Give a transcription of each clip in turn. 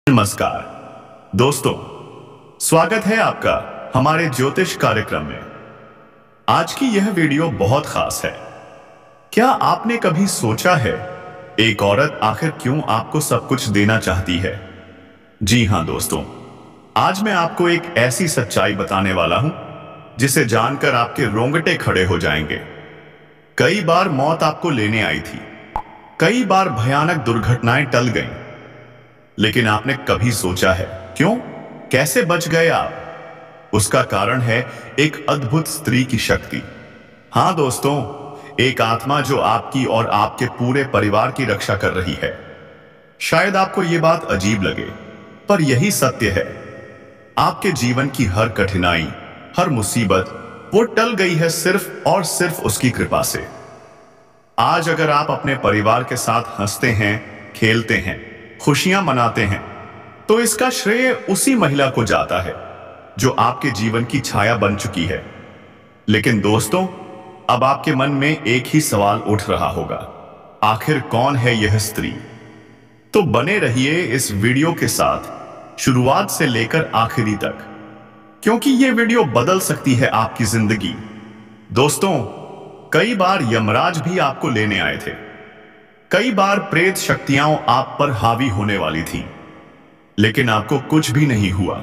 नमस्कार दोस्तों, स्वागत है आपका हमारे ज्योतिष कार्यक्रम में। आज की यह वीडियो बहुत खास है। क्या आपने कभी सोचा है एक औरत आखिर क्यों आपको सब कुछ देना चाहती है? जी हां दोस्तों, आज मैं आपको एक ऐसी सच्चाई बताने वाला हूं जिसे जानकर आपके रोंगटे खड़े हो जाएंगे। कई बार मौत आपको लेने आई थी, कई बार भयानक दुर्घटनाएं टल गईं, लेकिन आपने कभी सोचा है क्यों, कैसे बच गए आप? उसका कारण है एक अद्भुत स्त्री की शक्ति। हां दोस्तों, एक आत्मा जो आपकी और आपके पूरे परिवार की रक्षा कर रही है। शायद आपको यह बात अजीब लगे, पर यही सत्य है। आपके जीवन की हर कठिनाई, हर मुसीबत वो टल गई है सिर्फ और सिर्फ उसकी कृपा से। आज अगर आप अपने परिवार के साथ हंसते हैं, खेलते हैं, खुशियां मनाते हैं, तो इसका श्रेय उसी महिला को जाता है जो आपके जीवन की छाया बन चुकी है। लेकिन दोस्तों, अब आपके मन में एक ही सवाल उठ रहा होगा, आखिर कौन है यह स्त्री? तो बने रहिए इस वीडियो के साथ शुरुआत से लेकर आखिरी तक, क्योंकि यह वीडियो बदल सकती है आपकी जिंदगी। दोस्तों, कई बार यमराज भी आपको लेने आए थे, कई बार प्रेत शक्तियां आप पर हावी होने वाली थीं, लेकिन आपको कुछ भी नहीं हुआ,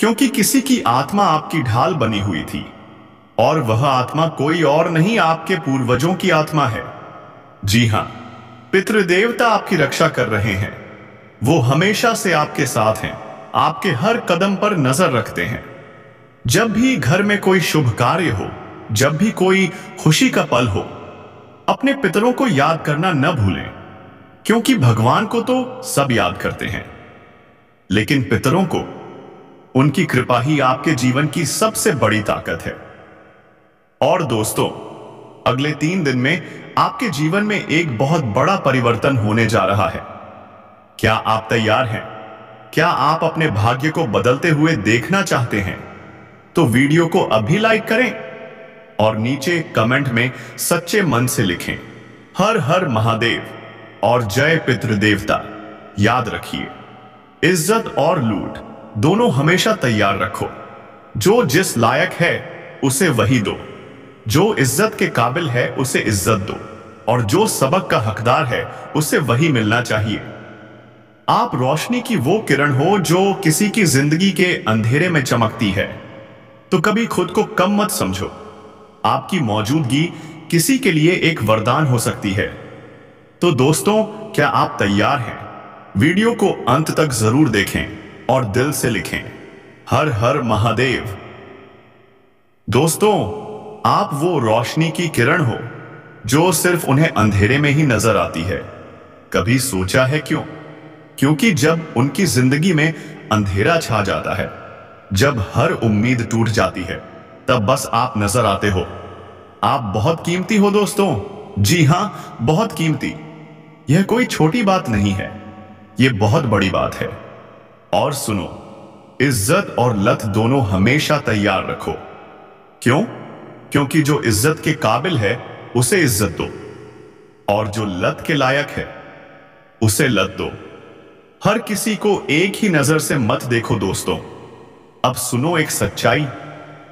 क्योंकि किसी की आत्मा आपकी ढाल बनी हुई थी, और वह आत्मा कोई और नहीं, आपके पूर्वजों की आत्मा है। जी हां, पितृदेवता आपकी रक्षा कर रहे हैं। वो हमेशा से आपके साथ हैं, आपके हर कदम पर नजर रखते हैं। जब भी घर में कोई शुभ कार्य हो, जब भी कोई खुशी का पल हो, अपने पितरों को याद करना न भूलें, क्योंकि भगवान को तो सब याद करते हैं, लेकिन पितरों को, उनकी कृपा ही आपके जीवन की सबसे बड़ी ताकत है। और दोस्तों, अगले 3 दिन में आपके जीवन में एक बहुत बड़ा परिवर्तन होने जा रहा है। क्या आप तैयार हैं? क्या आप अपने भाग्य को बदलते हुए देखना चाहते हैं? तो वीडियो को अभी लाइक करें और नीचे कमेंट में सच्चे मन से लिखें, हर हर महादेव और जय पितृदेवता। याद रखिए, इज्जत और लूट दोनों हमेशा तैयार रखो। जो जिस लायक है उसे वही दो, जो इज्जत के काबिल है उसे इज्जत दो, और जो सबक का हकदार है उसे वही मिलना चाहिए। आप रोशनी की वो किरण हो जो किसी की जिंदगी के अंधेरे में चमकती है, तो कभी खुद को कम मत समझो। आपकी मौजूदगी किसी के लिए एक वरदान हो सकती है। तो दोस्तों, क्या आप तैयार हैं? वीडियो को अंत तक जरूर देखें और दिल से लिखें, हर हर महादेव। दोस्तों, आप वो रोशनी की किरण हो जो सिर्फ उन्हें अंधेरे में ही नजर आती है। कभी सोचा है क्यों? क्योंकि जब उनकी जिंदगी में अंधेरा छा जाता है, जब हर उम्मीद टूट जाती है, तब बस आप नजर आते हो। आप बहुत कीमती हो दोस्तों। जी हां, बहुत कीमती। यह कोई छोटी बात नहीं है, यह बहुत बड़ी बात है। और सुनो, इज्जत और लत दोनों हमेशा तैयार रखो। क्यों? क्योंकि जो इज्जत के काबिल है उसे इज्जत दो, और जो लत के लायक है उसे लत दो। हर किसी को एक ही नजर से मत देखो दोस्तों। अब सुनो एक सच्चाई,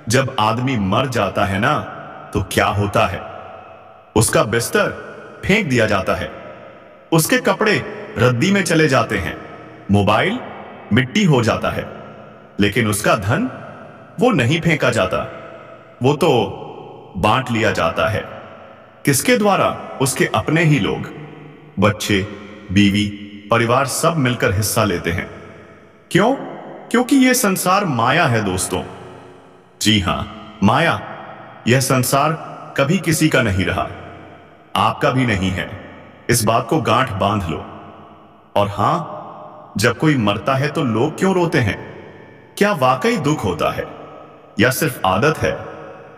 जब आदमी मर जाता है ना, तो क्या होता है? उसका बिस्तर फेंक दिया जाता है, उसके कपड़े रद्दी में चले जाते हैं, मोबाइल मिट्टी हो जाता है, लेकिन उसका धन वो नहीं फेंका जाता, वो तो बांट लिया जाता है। किसके द्वारा? उसके अपने ही लोग, बच्चे, बीवी, परिवार सब मिलकर हिस्सा लेते हैं। क्यों? क्योंकि यह संसार माया है दोस्तों। जी हां, माया। यह संसार कभी किसी का नहीं रहा, आपका भी नहीं है। इस बात को गांठ बांध लो। और हां, जब कोई मरता है तो लोग क्यों रोते हैं? क्या वाकई दुख होता है, या सिर्फ आदत है?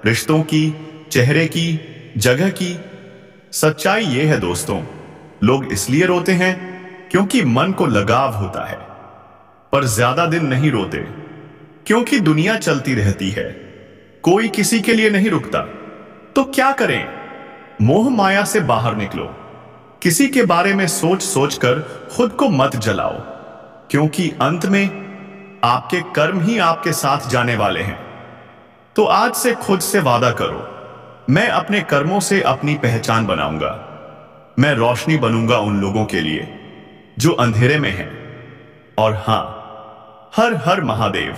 रिश्तों की, चेहरे की, जगह की? सच्चाई यह है दोस्तों, लोग इसलिए रोते हैं क्योंकि मन को लगाव होता है, पर ज्यादा दिन नहीं रोते, क्योंकि दुनिया चलती रहती है, कोई किसी के लिए नहीं रुकता। तो क्या करें? मोह माया से बाहर निकलो। किसी के बारे में सोच सोच कर खुद को मत जलाओ। क्योंकि अंत में आपके कर्म ही आपके साथ जाने वाले हैं। तो आज से खुद से वादा करो, मैं अपने कर्मों से अपनी पहचान बनाऊंगा। मैं रोशनी बनूंगा उन लोगों के लिए जो अंधेरे में हैं। और हां, हर हर महादेव,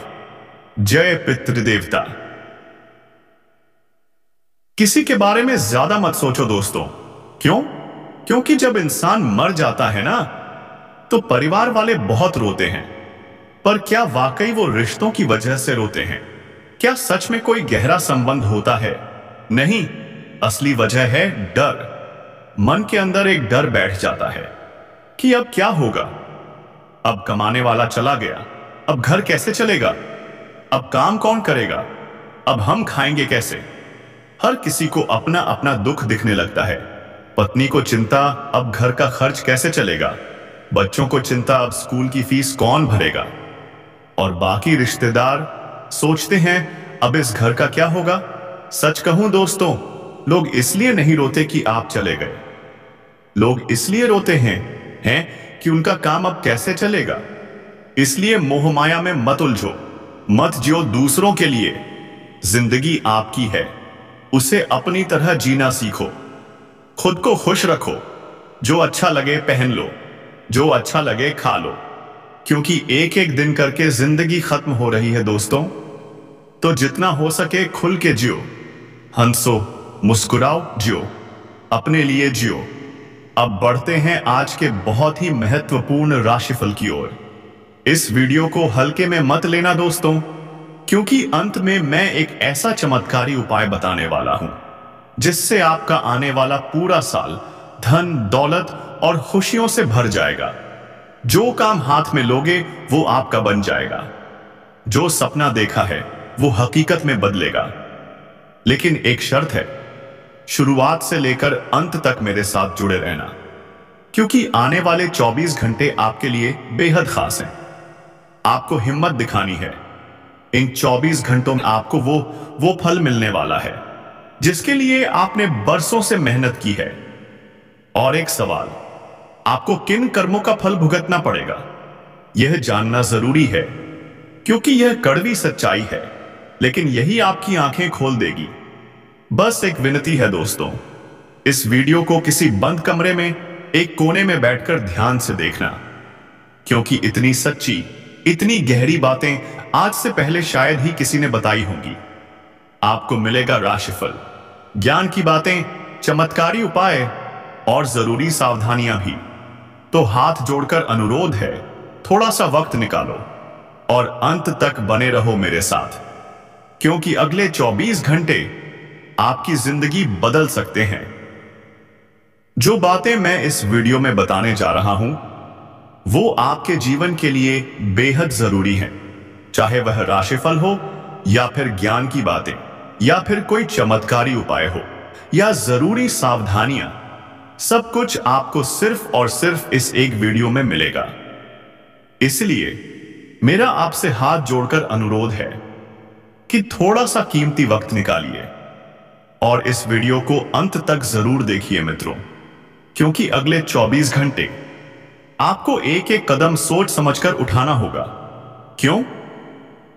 जय पितृदेवता। किसी के बारे में ज्यादा मत सोचो दोस्तों। क्यों? क्योंकि जब इंसान मर जाता है ना, तो परिवार वाले बहुत रोते हैं। पर क्या वाकई वो रिश्तों की वजह से रोते हैं? क्या सच में कोई गहरा संबंध होता है? नहीं, असली वजह है डर। मन के अंदर एक डर बैठ जाता है कि अब क्या होगा? अब कमाने वाला चला गया, अब घर कैसे चलेगा? अब काम कौन करेगा? अब हम खाएंगे कैसे? हर किसी को अपना अपना दुख दिखने लगता है। पत्नी को चिंता, अब घर का खर्च कैसे चलेगा? बच्चों को चिंता, अब स्कूल की फीस कौन भरेगा? और बाकी रिश्तेदार सोचते हैं, अब इस घर का क्या होगा? सच कहूं दोस्तों, लोग इसलिए नहीं रोते कि आप चले गए। लोग इसलिए रोते हैं कि उनका काम अब कैसे चलेगा। इसलिए मोहमाया में मत उलझो, मत जियो दूसरों के लिए। जिंदगी आपकी है, उसे अपनी तरह जीना सीखो। खुद को खुश रखो। जो अच्छा लगे पहन लो, जो अच्छा लगे खा लो, क्योंकि एक एक दिन करके जिंदगी खत्म हो रही है दोस्तों। तो जितना हो सके खुल के जियो, हंसो, मुस्कुराओ, जियो, अपने लिए जियो। अब बढ़ते हैं आज के बहुत ही महत्वपूर्ण राशिफल की ओर। इस वीडियो को हल्के में मत लेना दोस्तों, क्योंकि अंत में मैं एक ऐसा चमत्कारी उपाय बताने वाला हूं जिससे आपका आने वाला पूरा साल धन, दौलत और खुशियों से भर जाएगा। जो काम हाथ में लोगे वो आपका बन जाएगा। जो सपना देखा है वो हकीकत में बदलेगा। लेकिन एक शर्त है, शुरुआत से लेकर अंत तक मेरे साथ जुड़े रहना, क्योंकि आने वाले 24 घंटे आपके लिए बेहद खास हैं। आपको हिम्मत दिखानी है। इन 24 घंटों में आपको वो फल मिलने वाला है जिसके लिए आपने बरसों से मेहनत की है। और एक सवाल, आपको किन कर्मों का फल भुगतना पड़ेगा? यह जानना जरूरी है, क्योंकि यह कड़वी सच्चाई है, लेकिन यही आपकी आंखें खोल देगी। बस एक विनती है दोस्तों, इस वीडियो को किसी बंद कमरे में एक कोने में बैठकर ध्यान से देखना, क्योंकि इतनी सच्ची, इतनी गहरी बातें आज से पहले शायद ही किसी ने बताई होंगी। आपको मिलेगा राशिफल, ज्ञान की बातें, चमत्कारी उपाय और जरूरी सावधानियां भी। तो हाथ जोड़कर अनुरोध है, थोड़ा सा वक्त निकालो और अंत तक बने रहो मेरे साथ, क्योंकि अगले 24 घंटे आपकी जिंदगी बदल सकते हैं। जो बातें मैं इस वीडियो में बताने जा रहा हूं वो आपके जीवन के लिए बेहद जरूरी हैं। चाहे वह राशिफल हो या फिर ज्ञान की बातें या फिर कोई चमत्कारी उपाय हो या जरूरी सावधानियां, सब कुछ आपको सिर्फ और सिर्फ इस एक वीडियो में मिलेगा। इसलिए मेरा आपसे हाथ जोड़कर अनुरोध है कि थोड़ा सा कीमती वक्त निकालिए और इस वीडियो को अंत तक जरूर देखिए मित्रों, क्योंकि अगले 24 घंटे आपको एक एक कदम सोच समझकर उठाना होगा। क्यों?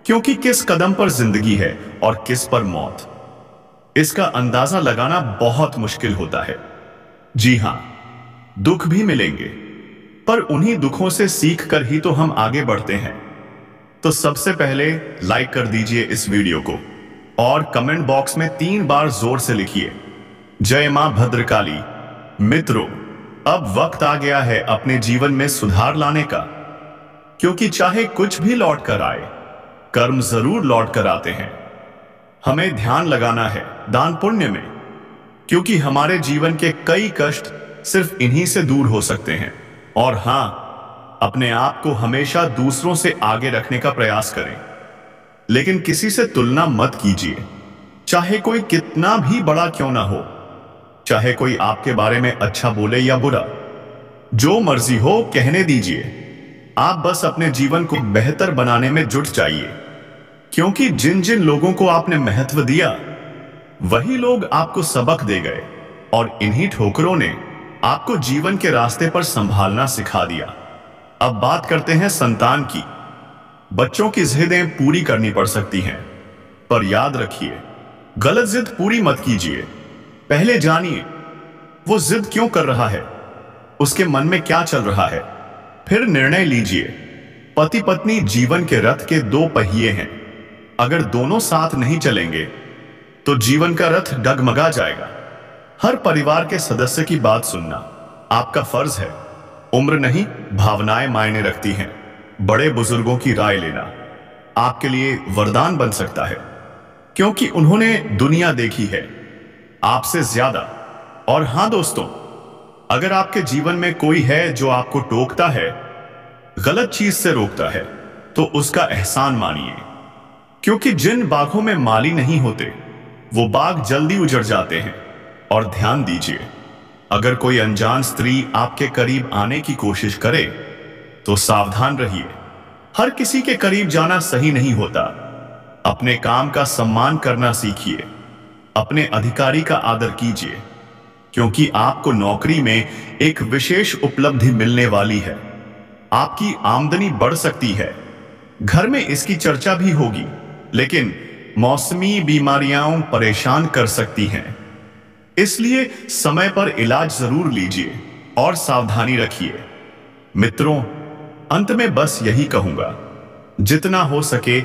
क्योंकि किस कदम पर जिंदगी है और किस पर मौत, इसका अंदाजा लगाना बहुत मुश्किल होता है। जी हां, दुख भी मिलेंगे, पर उन्हीं दुखों से सीख कर ही तो हम आगे बढ़ते हैं। तो सबसे पहले लाइक कर दीजिए इस वीडियो को और कमेंट बॉक्स में 3 बार जोर से लिखिए, जय मां भद्रकाली। मित्रों, अब वक्त आ गया है अपने जीवन में सुधार लाने का, क्योंकि चाहे कुछ भी लौट कर आए, कर्म जरूर लौट कर आते हैं। हमें ध्यान लगाना है दान पुण्य में, क्योंकि हमारे जीवन के कई कष्ट सिर्फ इन्हीं से दूर हो सकते हैं। और हां, अपने आप को हमेशा दूसरों से आगे रखने का प्रयास करें, लेकिन किसी से तुलना मत कीजिए, चाहे कोई कितना भी बड़ा क्यों ना हो, चाहे कोई आपके बारे में अच्छा बोले या बुरा, जो मर्जी हो कहने दीजिए। आप बस अपने जीवन को बेहतर बनाने में जुट जाइए, क्योंकि जिन जिन लोगों को आपने महत्व दिया वही लोग आपको सबक दे गए, और इन्हीं ठोकरों ने आपको जीवन के रास्ते पर संभालना सिखा दिया। अब बात करते हैं संतान की। बच्चों की जिदें पूरी करनी पड़ सकती हैं, पर याद रखिए, गलत जिद पूरी मत कीजिए। पहले जानिए वो जिद क्यों कर रहा है, उसके मन में क्या चल रहा है, फिर निर्णय लीजिए। पति पत्नी जीवन के रथ के दो पहिए हैं। अगर दोनों साथ नहीं चलेंगे तो जीवन का रथ डगमगा जाएगा। हर परिवार के सदस्य की बात सुनना आपका फर्ज है। उम्र नहीं, भावनाएं मायने रखती हैं। बड़े बुजुर्गों की राय लेना आपके लिए वरदान बन सकता है, क्योंकि उन्होंने दुनिया देखी है आपसे ज्यादा। और हां दोस्तों, अगर आपके जीवन में कोई है जो आपको टोकता है, गलत चीज से रोकता है, तो उसका एहसान मानिए, क्योंकि जिन बागों में माली नहीं होते वो बाग जल्दी उजड़ जाते हैं। और ध्यान दीजिए, अगर कोई अनजान स्त्री आपके करीब आने की कोशिश करे तो सावधान रहिए। हर किसी के करीब जाना सही नहीं होता। अपने काम का सम्मान करना सीखिए, अपने अधिकारी का आदर कीजिए, क्योंकि आपको नौकरी में एक विशेष उपलब्धि मिलने वाली है। आपकी आमदनी बढ़ सकती है, घर में इसकी चर्चा भी होगी, लेकिन मौसमी बीमारियां परेशान कर सकती हैं। इसलिए समय पर इलाज जरूर लीजिए और सावधानी रखिए। मित्रों, अंत में बस यही कहूंगा, जितना हो सके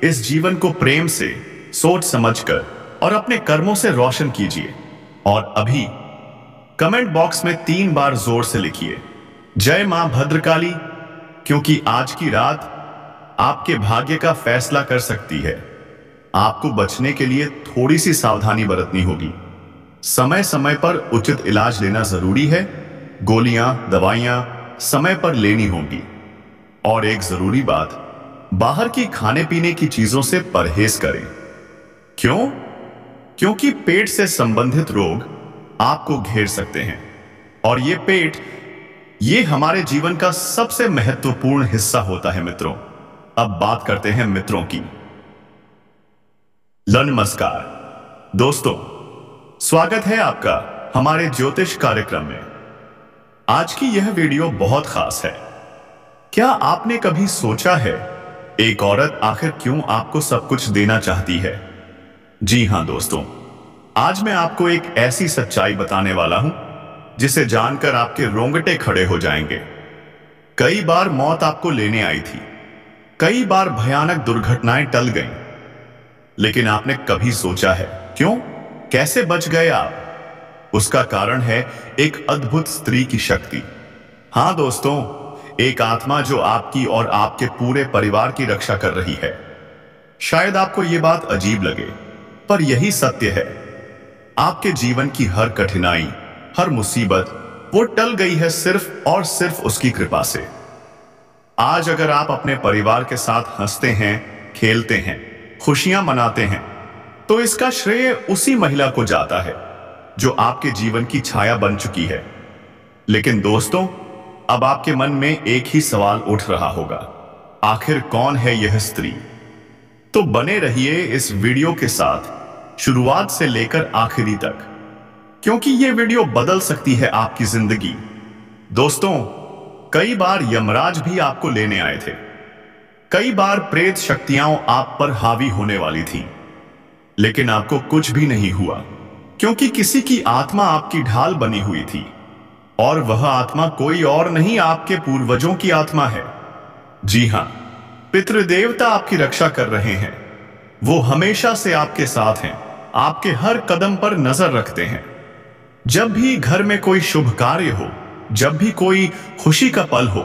इस जीवन को प्रेम से, सोच समझकर और अपने कर्मों से रोशन कीजिए। और अभी कमेंट बॉक्स में 3 बार जोर से लिखिए, जय मां भद्रकाली, क्योंकि आज की रात आपके भाग्य का फैसला कर सकती है। आपको बचने के लिए थोड़ी सी सावधानी बरतनी होगी। समय समय पर उचित इलाज लेना जरूरी है। गोलियां, दवाइयां समय पर लेनी होंगी। और एक जरूरी बात, बाहर की खाने पीने की चीजों से परहेज करें। क्यों? क्योंकि पेट से संबंधित रोग आपको घेर सकते हैं। और ये पेट, ये हमारे जीवन का सबसे महत्वपूर्ण हिस्सा होता है मित्रों। अब बात करते हैं मित्रों की। नमस्कार दोस्तों, स्वागत है आपका हमारे ज्योतिष कार्यक्रम में। आज की यह वीडियो बहुत खास है। क्या आपने कभी सोचा है, एक औरत आखिर क्यों आपको सब कुछ देना चाहती है? जी हां दोस्तों, आज मैं आपको एक ऐसी सच्चाई बताने वाला हूं जिसे जानकर आपके रोंगटे खड़े हो जाएंगे। कई बार मौत आपको लेने आई थी, कई बार भयानक दुर्घटनाएं टल गईं, लेकिन आपने कभी सोचा है क्यों, कैसे बच गए आप? उसका कारण है एक अद्भुत स्त्री की शक्ति। हां दोस्तों, एक आत्मा जो आपकी और आपके पूरे परिवार की रक्षा कर रही है। शायद आपको यह बात अजीब लगे, पर यही सत्य है। आपके जीवन की हर कठिनाई, हर मुसीबत, वो टल गई है सिर्फ और सिर्फ उसकी कृपा से। आज अगर आप अपने परिवार के साथ हंसते हैं, खेलते हैं, खुशियां मनाते हैं, तो इसका श्रेय उसी महिला को जाता है जो आपके जीवन की छाया बन चुकी है। लेकिन दोस्तों, अब आपके मन में एक ही सवाल उठ रहा होगा, आखिर कौन है यह स्त्री? तो बने रहिए इस वीडियो के साथ, शुरुआत से लेकर आखिरी तक, क्योंकि यह वीडियो बदल सकती है आपकी जिंदगी। दोस्तों, कई बार यमराज भी आपको लेने आए थे। कई बार प्रेत शक्तियां आप पर हावी होने वाली थी, लेकिन आपको कुछ भी नहीं हुआ, क्योंकि किसी की आत्मा आपकी ढाल बनी हुई थी। और वह आत्मा कोई और नहीं, आपके पूर्वजों की आत्मा है। जी हां, पितृदेवता आपकी रक्षा कर रहे हैं। वो हमेशा से आपके साथ हैं, आपके हर कदम पर नजर रखते हैं। जब भी घर में कोई शुभ कार्य हो, जब भी कोई खुशी का पल हो,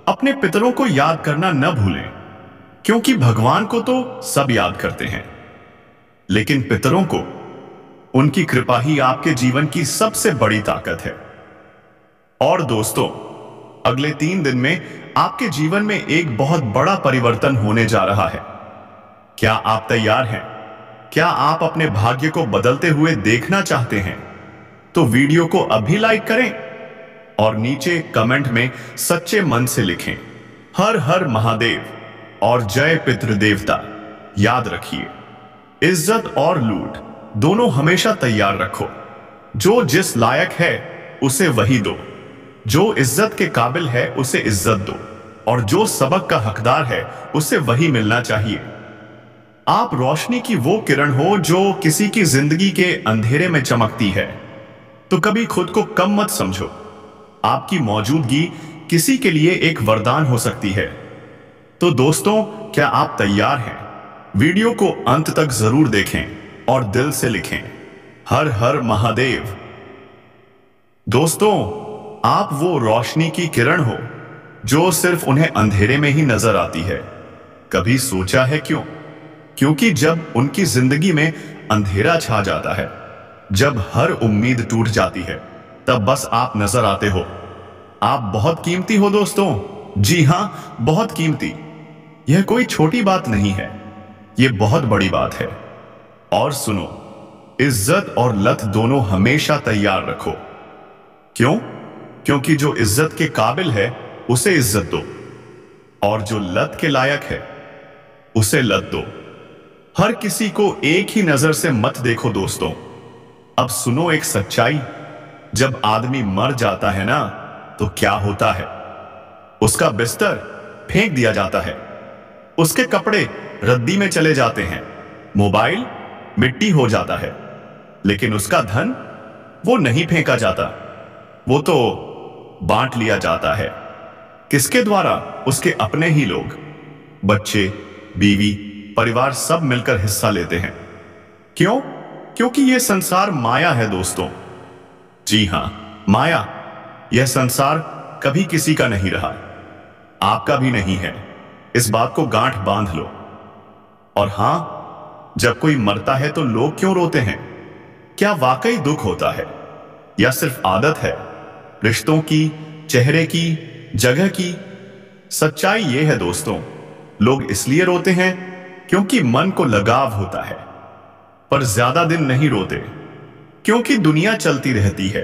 अपने पितरों को याद करना न भूलें, क्योंकि भगवान को तो सब याद करते हैं, लेकिन पितरों को, उनकी कृपा ही आपके जीवन की सबसे बड़ी ताकत है। और दोस्तों, अगले 3 दिन में आपके जीवन में एक बहुत बड़ा परिवर्तन होने जा रहा है। क्या आप तैयार हैं? क्या आप अपने भाग्य को बदलते हुए देखना चाहते हैं? तो वीडियो को अभी लाइक करें और नीचे कमेंट में सच्चे मन से लिखें, हर हर महादेव और जय पितृदेवता। याद रखिए, इज्जत और लूट दोनों हमेशा तैयार रखो। जो जिस लायक है उसे वही दो। जो इज्जत के काबिल है उसे इज्जत दो, और जो सबक का हकदार है उसे वही मिलना चाहिए। आप रोशनी की वो किरण हो जो किसी की जिंदगी के अंधेरे में चमकती है। तो कभी खुद को कम मत समझो। आपकी मौजूदगी किसी के लिए एक वरदान हो सकती है। तो दोस्तों, क्या आप तैयार हैं? वीडियो को अंत तक जरूर देखें और दिल से लिखें, हर हर महादेव। दोस्तों, आप वो रोशनी की किरण हो जो सिर्फ उन्हें अंधेरे में ही नजर आती है। कभी सोचा है क्यों? क्योंकि जब उनकी जिंदगी में अंधेरा छा जाता है, जब हर उम्मीद टूट जाती है, तब बस आप नजर आते हो। आप बहुत कीमती हो दोस्तों। जी हां, बहुत कीमती। यह कोई छोटी बात नहीं है, यह बहुत बड़ी बात है। और सुनो, इज्जत और लत दोनों हमेशा तैयार रखो। क्यों? क्योंकि जो इज्जत के काबिल है उसे इज्जत दो, और जो लत के लायक है उसे लत दो। हर किसी को एक ही नजर से मत देखो दोस्तों। अब सुनो एक सच्चाई। जब आदमी मर जाता है ना, तो क्या होता है? उसका बिस्तर फेंक दिया जाता है, उसके कपड़े रद्दी में चले जाते हैं, मोबाइल मिट्टी हो जाता है, लेकिन उसका धन वो नहीं फेंका जाता, वो तो बांट लिया जाता है। किसके द्वारा? उसके अपने ही लोग, बच्चे, बीवी, परिवार सब मिलकर हिस्सा लेते हैं। क्यों? क्योंकि यह संसार माया है दोस्तों। जी हां, माया। यह संसार कभी किसी का नहीं रहा, आपका भी नहीं है। इस बात को गांठ बांध लो। और हां, जब कोई मरता है तो लोग क्यों रोते हैं? क्या वाकई दुख होता है, या सिर्फ आदत है? रिश्तों की, चेहरे की, जगह की? सच्चाई यह है दोस्तों, लोग इसलिए रोते हैं क्योंकि मन को लगाव होता है, पर ज्यादा दिन नहीं रोते, क्योंकि दुनिया चलती रहती है,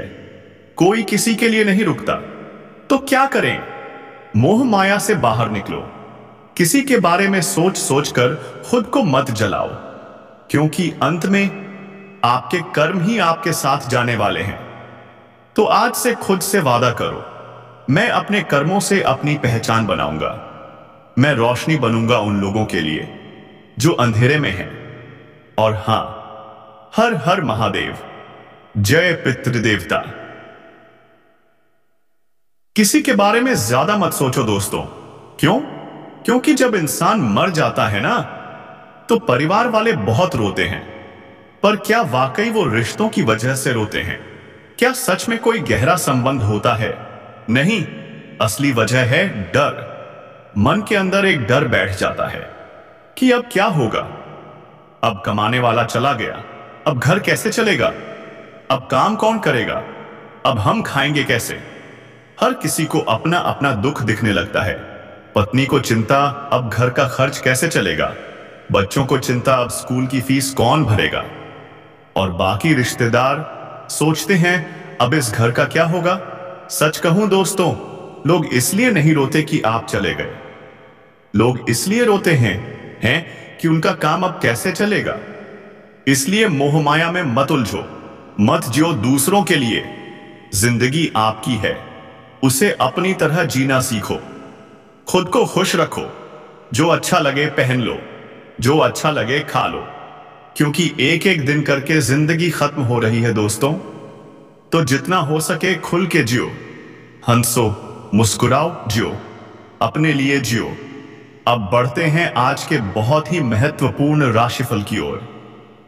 कोई किसी के लिए नहीं रुकता। तो क्या करें? मोह माया से बाहर निकलो। किसी के बारे में सोच सोचकर खुद को मत जलाओ, क्योंकि अंत में आपके कर्म ही आपके साथ जाने वाले हैं। तो आज से खुद से वादा करो, मैं अपने कर्मों से अपनी पहचान बनाऊंगा। मैं रोशनी बनूंगा उन लोगों के लिए जो अंधेरे में हैं। और हां, हर हर महादेव। जय पितृदेवता। किसी के बारे में ज्यादा मत सोचो दोस्तों। क्यों? क्योंकि जब इंसान मर जाता है ना, तो परिवार वाले बहुत रोते हैं। पर क्या वाकई वो रिश्तों की वजह से रोते हैं? क्या सच में कोई गहरा संबंध होता है? नहीं, असली वजह है डर। मन के अंदर एक डर बैठ जाता है कि अब क्या होगा? अब कमाने वाला चला गया, अब घर कैसे चलेगा? अब काम कौन करेगा? अब हम खाएंगे कैसे? हर किसी को अपना अपना दुख दिखने लगता है। पत्नी को चिंता, अब घर का खर्च कैसे चलेगा? बच्चों को चिंता, अब स्कूल की फीस कौन भरेगा? और बाकी रिश्तेदार सोचते हैं अब इस घर का क्या होगा? सच कहूं दोस्तों, लोग इसलिए नहीं रोते कि आप चले गए, लोग इसलिए रोते हैं कि उनका काम अब कैसे चलेगा। इसलिए मोह माया में मत उलझो, मत जियो दूसरों के लिए। जिंदगी आपकी है, उसे अपनी तरह जीना सीखो। खुद को खुश रखो, जो अच्छा लगे पहन लो, जो अच्छा लगे खा लो, क्योंकि एक एक दिन करके जिंदगी खत्म हो रही है दोस्तों। तो जितना हो सके खुल के जियो, हंसो, मुस्कुराओ, जियो, अपने लिए जियो। अब बढ़ते हैं आज के बहुत ही महत्वपूर्ण राशिफल की ओर।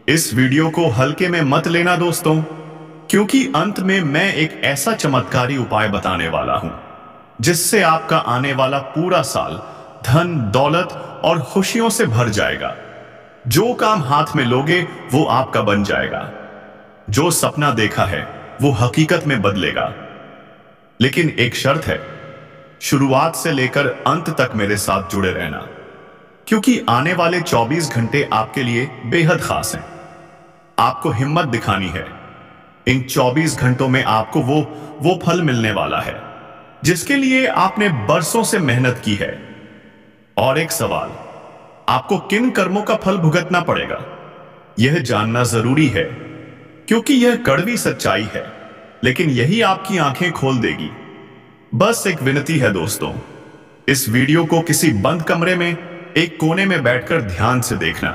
इस वीडियो को हल्के में मत लेना दोस्तों, क्योंकि अंत में मैं एक ऐसा चमत्कारी उपाय बताने वाला हूं जिससे आपका आने वाला पूरा साल धन, दौलत और खुशियों से भर जाएगा। जो काम हाथ में लोगे वो आपका बन जाएगा। जो सपना देखा है वो हकीकत में बदलेगा। लेकिन एक शर्त है, शुरुआत से लेकर अंत तक मेरे साथ जुड़े रहना, क्योंकि आने वाले 24 घंटे आपके लिए बेहद खास हैं। आपको हिम्मत दिखानी है। इन 24 घंटों में आपको वो फल मिलने वाला है जिसके लिए आपने बरसों से मेहनत की है। और एक सवाल, आपको किन कर्मों का फल भुगतना पड़ेगा, यह जानना जरूरी है, क्योंकि यह कड़वी सच्चाई है, लेकिन यही आपकी आंखें खोल देगी। बस एक विनती है दोस्तों, इस वीडियो को किसी बंद कमरे में एक कोने में बैठकर ध्यान से देखना,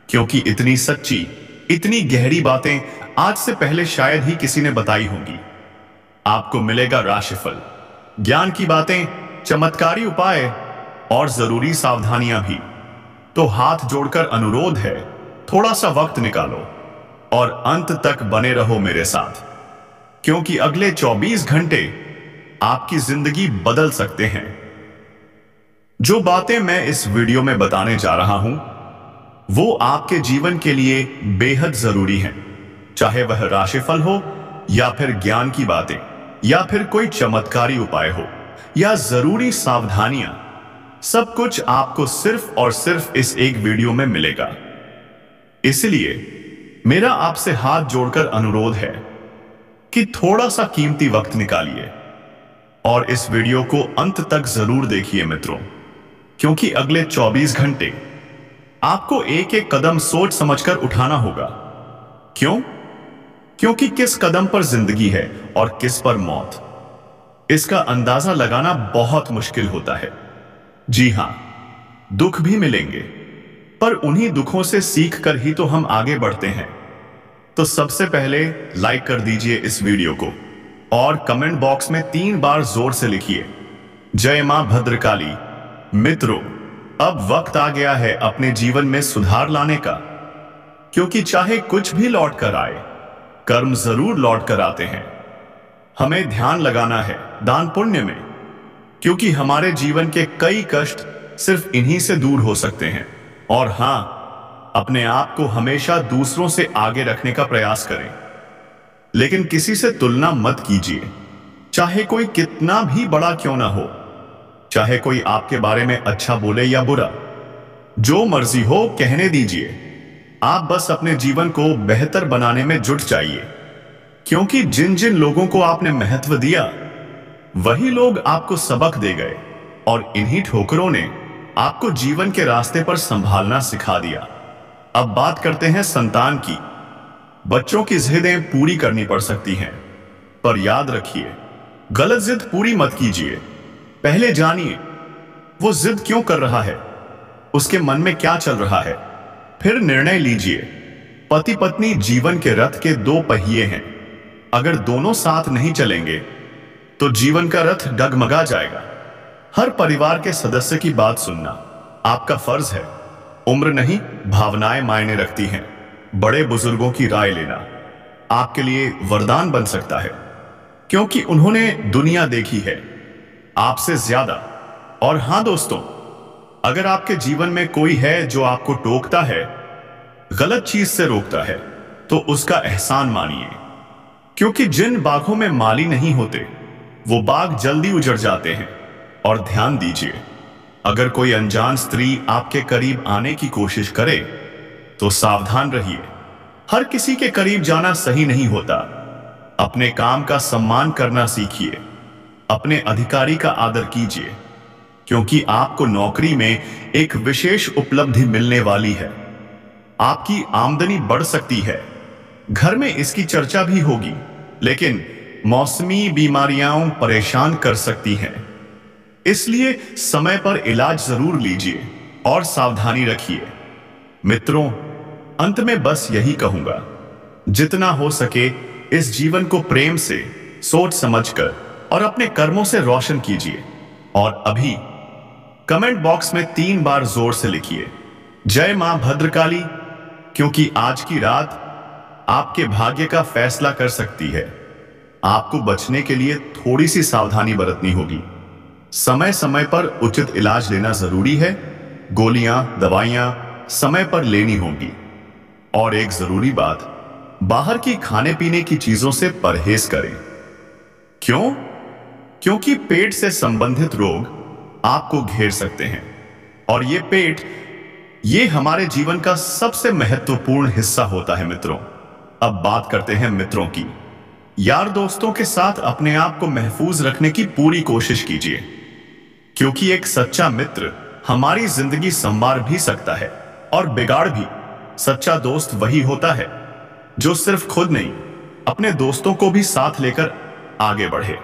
क्योंकि इतनी सच्ची, इतनी गहरी बातें आज से पहले शायद ही किसी ने बताई होंगी। आपको मिलेगा राशिफल, ज्ञान की बातें, चमत्कारी उपाय और जरूरी सावधानियां भी। तो हाथ जोड़कर अनुरोध है, थोड़ा सा वक्त निकालो और अंत तक बने रहो मेरे साथ, क्योंकि अगले 24 घंटे आपकी जिंदगी बदल सकते हैं। जो बातें मैं इस वीडियो में बताने जा रहा हूं, वो आपके जीवन के लिए बेहद जरूरी हैं। चाहे वह राशिफल हो, या फिर ज्ञान की बातें, या फिर कोई चमत्कारी उपाय हो, या जरूरी सावधानियां, सब कुछ आपको सिर्फ और सिर्फ इस एक वीडियो में मिलेगा। इसलिए मेरा आपसे हाथ जोड़कर अनुरोध है कि थोड़ा सा कीमती वक्त निकालिए और इस वीडियो को अंत तक जरूर देखिए मित्रों, क्योंकि अगले 24 घंटे आपको एक एक कदम सोच समझकर उठाना होगा। क्यों? क्योंकि किस कदम पर जिंदगी है और किस पर मौत, इसका अंदाजा लगाना बहुत मुश्किल होता है। जी हां, दुख भी मिलेंगे, पर उन्हीं दुखों से सीख कर ही तो हम आगे बढ़ते हैं। तो सबसे पहले लाइक कर दीजिए इस वीडियो को और कमेंट बॉक्स में 3 बार जोर से लिखिए, जय मां भद्रकाली। मित्रों, अब वक्त आ गया है अपने जीवन में सुधार लाने का, क्योंकि चाहे कुछ भी लौट कर आए, कर्म जरूर लौट कर आते हैं। हमें ध्यान लगाना है दान पुण्य में, क्योंकि हमारे जीवन के कई कष्ट सिर्फ इन्हीं से दूर हो सकते हैं। और हां, अपने आप को हमेशा दूसरों से आगे रखने का प्रयास करें, लेकिन किसी से तुलना मत कीजिए, चाहे कोई कितना भी बड़ा क्यों ना हो, चाहे कोई आपके बारे में अच्छा बोले या बुरा, जो मर्जी हो कहने दीजिए। आप बस अपने जीवन को बेहतर बनाने में जुट जाइए, क्योंकि जिन जिन लोगों को आपने महत्व दिया, वही लोग आपको सबक दे गए, और इन्हीं ठोकरों ने आपको जीवन के रास्ते पर संभालना सिखा दिया। अब बात करते हैं संतान की। बच्चों की जिद्दें पूरी करनी पड़ सकती हैं, पर याद रखिए, गलत जिद पूरी मत कीजिए। पहले जानिए वो जिद क्यों कर रहा है, उसके मन में क्या चल रहा है, फिर निर्णय लीजिए। पति पत्नी जीवन के रथ के 2 पहिए हैं, अगर दोनों साथ नहीं चलेंगे तो जीवन का रथ डगमगा जाएगा। हर परिवार के सदस्य की बात सुनना आपका फर्ज है। उम्र नहीं, भावनाएं मायने रखती हैं। बड़े बुजुर्गों की राय लेना आपके लिए वरदान बन सकता है, क्योंकि उन्होंने दुनिया देखी है आपसे ज्यादा। और हां दोस्तों, अगर आपके जीवन में कोई है जो आपको टोकता है, गलत चीज से रोकता है, तो उसका एहसान मानिए, क्योंकि जिन बागों में माली नहीं होते, वो बाग जल्दी उजड़ जाते हैं। और ध्यान दीजिए, अगर कोई अनजान स्त्री आपके करीब आने की कोशिश करे तो सावधान रहिए। हर किसी के करीब जाना सही नहीं होता। अपने काम का सम्मान करना सीखिए, अपने अधिकारी का आदर कीजिए, क्योंकि आपको नौकरी में एक विशेष उपलब्धि मिलने वाली है। आपकी आमदनी बढ़ सकती है, घर में इसकी चर्चा भी होगी, लेकिन मौसमी बीमारियां परेशान कर सकती हैं। इसलिए समय पर इलाज जरूर लीजिए और सावधानी रखिए। मित्रों, अंत में बस यही कहूंगा, जितना हो सके इस जीवन को प्रेम से, सोच समझकर और अपने कर्मों से रोशन कीजिए। और अभी कमेंट बॉक्स में 3 बार जोर से लिखिए, जय मां भद्रकाली, क्योंकि आज की रात आपके भाग्य का फैसला कर सकती है। आपको बचने के लिए थोड़ी सी सावधानी बरतनी होगी। समय समय पर उचित इलाज लेना जरूरी है। गोलियां, दवाइयां समय पर लेनी होंगी। और एक जरूरी बात, बाहर की खाने पीने की चीजों से परहेज करें। क्यों? क्योंकि पेट से संबंधित रोग आपको घेर सकते हैं, और ये पेट, ये हमारे जीवन का सबसे महत्वपूर्ण हिस्सा होता है मित्रों। अब बात करते हैं मित्रों की। यार दोस्तों के साथ अपने आप को महफूज रखने की पूरी कोशिश कीजिए, क्योंकि एक सच्चा मित्र हमारी जिंदगी संवार भी सकता है और बिगाड़ भी। सच्चा दोस्त वही होता है जो सिर्फ खुद नहीं, अपने दोस्तों को भी साथ लेकर आगे बढ़े,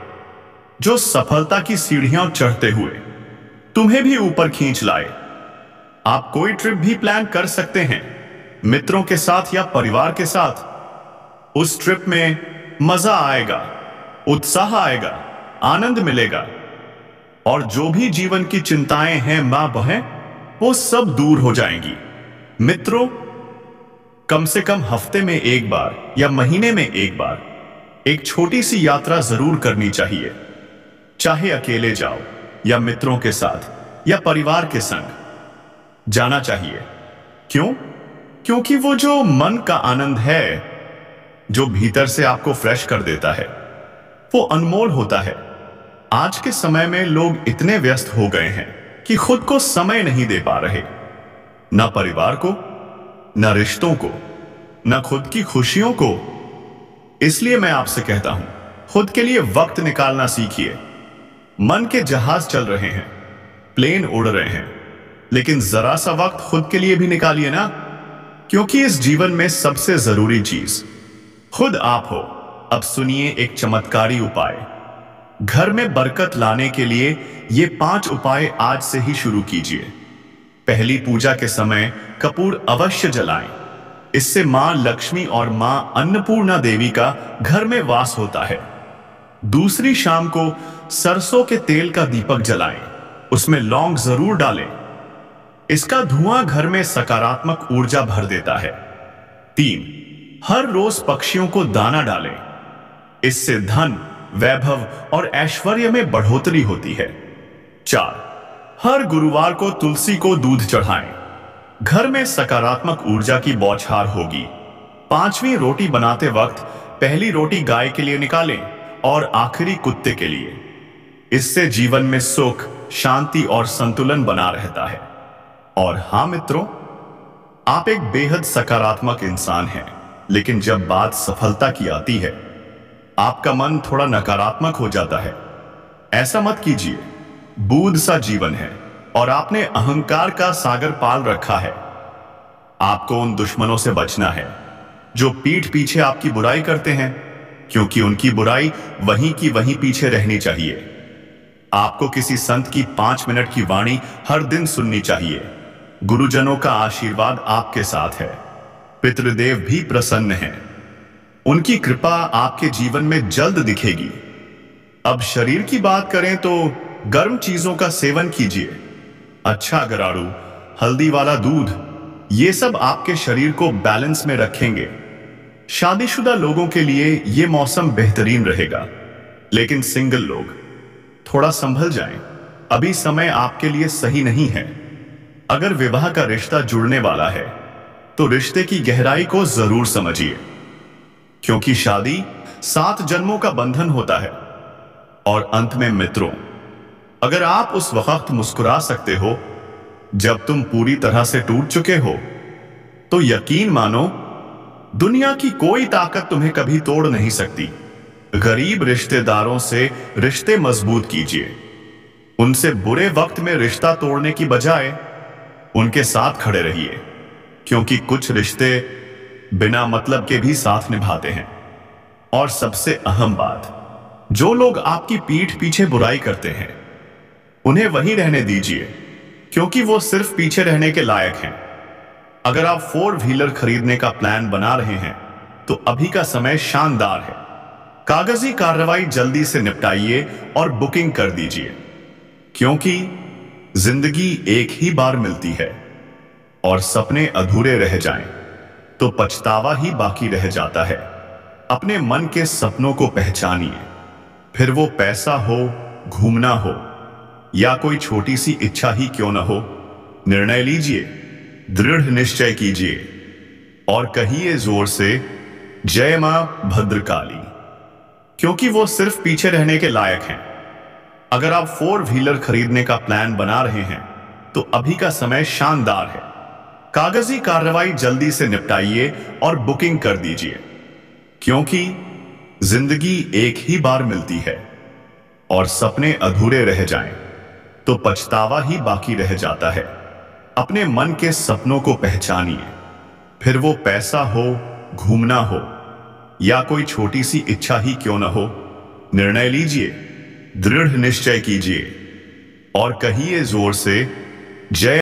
जो सफलता की सीढ़ियां चढ़ते हुए तुम्हें भी ऊपर खींच लाए। आप कोई ट्रिप भी प्लान कर सकते हैं, मित्रों के साथ या परिवार के साथ। उस ट्रिप में मजा आएगा, उत्साह आएगा, आनंद मिलेगा, और जो भी जीवन की चिंताएं हैं मां बहन, वो सब दूर हो जाएंगी। मित्रों, कम से कम हफ्ते में एक बार या महीने में एक बार एक छोटी सी यात्रा जरूर करनी चाहिए। चाहे अकेले जाओ या मित्रों के साथ या परिवार के संग जाना चाहिए। क्यों? क्योंकि वो जो मन का आनंद है, जो भीतर से आपको फ्रेश कर देता है, वो अनमोल होता है। आज के समय में लोग इतने व्यस्त हो गए हैं कि खुद को समय नहीं दे पा रहे, ना परिवार को, ना रिश्तों को, ना खुद की खुशियों को। इसलिए मैं आपसे कहता हूं, खुद के लिए वक्त निकालना सीखिए। मन के जहाज चल रहे हैं, प्लेन उड़ रहे हैं, लेकिन जरा सा वक्त खुद के लिए भी निकालिए ना, क्योंकि इस जीवन में सबसे जरूरी चीज खुद आप हो। अब सुनिए एक चमत्कारी उपाय। घर में बरकत लाने के लिए ये 5 उपाय आज से ही शुरू कीजिए। पहली, पूजा के समय कपूर अवश्य जलाएं। इससे मां लक्ष्मी और मां अन्नपूर्णा देवी का घर में वास होता है। दूसरी, शाम को सरसों के तेल का दीपक जलाएं, उसमें लौंग जरूर डालें। इसका धुआं घर में सकारात्मक ऊर्जा भर देता है। 3, हर रोज पक्षियों को दाना डालें। इससे धन, वैभव और ऐश्वर्य में बढ़ोतरी होती है। 4, हर गुरुवार को तुलसी को दूध चढ़ाएं। घर में सकारात्मक ऊर्जा की बौछार होगी। 5वीं, रोटी बनाते वक्त पहली रोटी गाय के लिए निकालें और आखिरी कुत्ते के लिए। इससे जीवन में सुख, शांति और संतुलन बना रहता है। और हां मित्रों, आप एक बेहद सकारात्मक इंसान हैं, लेकिन जब बात सफलता की आती है, आपका मन थोड़ा नकारात्मक हो जाता है। ऐसा मत कीजिए। बूंद सा जीवन है और आपने अहंकार का सागर पाल रखा है। आपको उन दुश्मनों से बचना है जो पीठ पीछे आपकी बुराई करते हैं, क्योंकि उनकी बुराई वहीं की वहीं पीछे रहनी चाहिए। आपको किसी संत की 5 मिनट की वाणी हर दिन सुननी चाहिए। गुरुजनों का आशीर्वाद आपके साथ है। पितृदेव भी प्रसन्न हैं। उनकी कृपा आपके जीवन में जल्द दिखेगी। अब शरीर की बात करें तो गर्म चीजों का सेवन कीजिए। अच्छा गराड़ू, हल्दी वाला दूध, ये सब आपके शरीर को बैलेंस में रखेंगे। शादीशुदा लोगों के लिए यह मौसम बेहतरीन रहेगा, लेकिन सिंगल लोग थोड़ा संभल जाएं। अभी समय आपके लिए सही नहीं है। अगर विवाह का रिश्ता जुड़ने वाला है तो रिश्ते की गहराई को जरूर समझिए, क्योंकि शादी 7 जन्मों का बंधन होता है। और अंत में मित्रों, अगर आप उस वक्त मुस्कुरा सकते हो जब तुम पूरी तरह से टूट चुके हो, तो यकीन मानो दुनिया की कोई ताकत तुम्हें कभी तोड़ नहीं सकती। गरीब रिश्तेदारों से रिश्ते मजबूत कीजिए। उनसे बुरे वक्त में रिश्ता तोड़ने की बजाय उनके साथ खड़े रहिए, क्योंकि कुछ रिश्ते बिना मतलब के भी साथ निभाते हैं। और सबसे अहम बात, जो लोग आपकी पीठ पीछे बुराई करते हैं, उन्हें वहीं रहने दीजिए, क्योंकि वो सिर्फ पीछे रहने के लायक हैं। अगर आप 4 व्हीलर खरीदने का प्लान बना रहे हैं तो अभी का समय शानदार है। कागजी कार्रवाई जल्दी से निपटाइए और बुकिंग कर दीजिए, क्योंकि जिंदगी एक ही बार मिलती है और सपने अधूरे रह जाएं तो पछतावा ही बाकी रह जाता है। अपने मन के सपनों को पहचानिए, फिर वो पैसा हो, घूमना हो या कोई छोटी सी इच्छा ही क्यों न हो। निर्णय लीजिए, दृढ़ निश्चय कीजिए और कहिए जोर से, जय मां भद्रकाली, क्योंकि वो सिर्फ पीछे रहने के लायक हैं। अगर आप 4 व्हीलर खरीदने का प्लान बना रहे हैं तो अभी का समय शानदार है। कागजी कार्रवाई जल्दी से निपटाइए और बुकिंग कर दीजिए, क्योंकि जिंदगी एक ही बार मिलती है और सपने अधूरे रह जाएं तो पछतावा ही बाकी रह जाता है। अपने मन के सपनों को पहचानिए, फिर वो पैसा हो, घूमना हो या कोई छोटी सी इच्छा ही क्यों न हो। निर्णय लीजिए, दृढ़ निश्चय कीजिए और कहिए जोर से, जय।